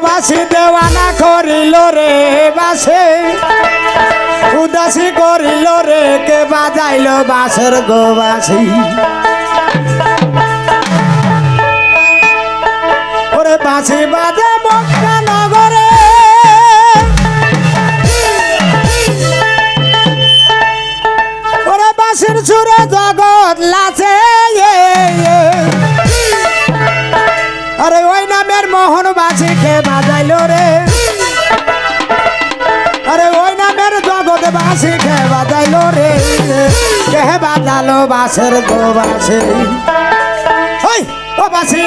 বাসি দেওয়ানা করিল রে বাসে উদাসী করিল রে কে বাজাইল বাসের গো বাসি ওরে বাসি বাজে মক্কা নগরে ওরে বাসির সুরে জগৎ লাচে আরে ওই নামের মোহন বাসি কে বাজাইল রে আরে ওই নামের জগৎ বাসি কে বাজাইল রে কে বাজালো বাসের গো বাসি ওই ও বাসি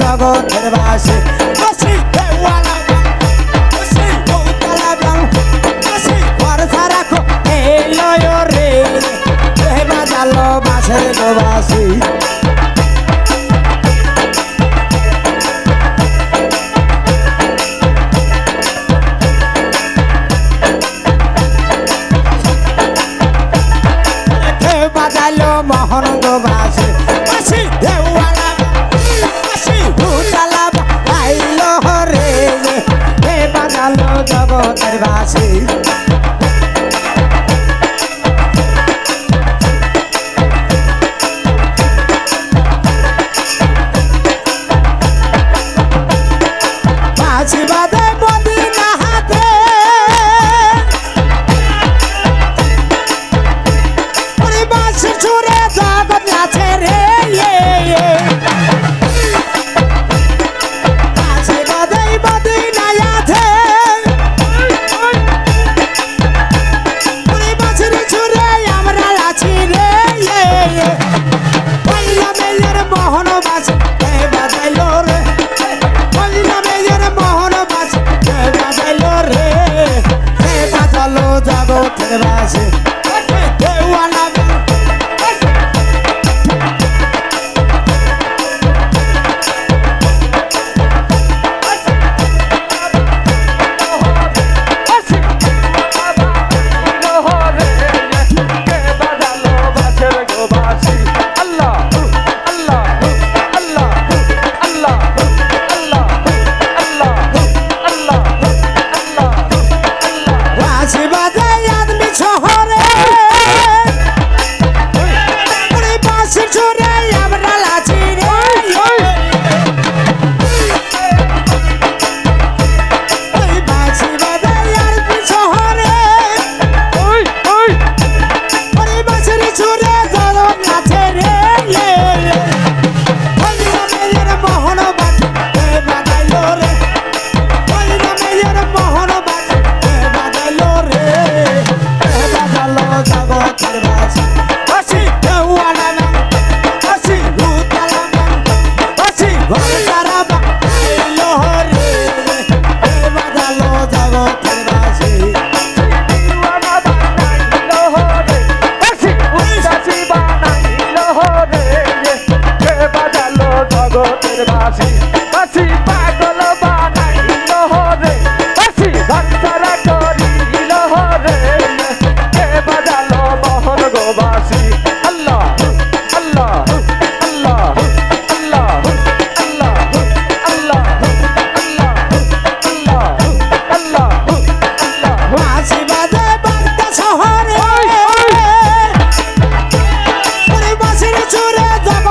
জগতের বাসি বাসি দেওয়ালা বাসি উতালা বাং বাসি ভরসা রাখো এই লয় রে হে বাজালো বাসের গো বাসি হে বাজালো মোহন গো বাসি বাসি দেওয়ালা জগতের বাসি বাসি বাদে মদিনা হাতে বাসি সুরে জগৎ আছে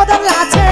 জগতের আছে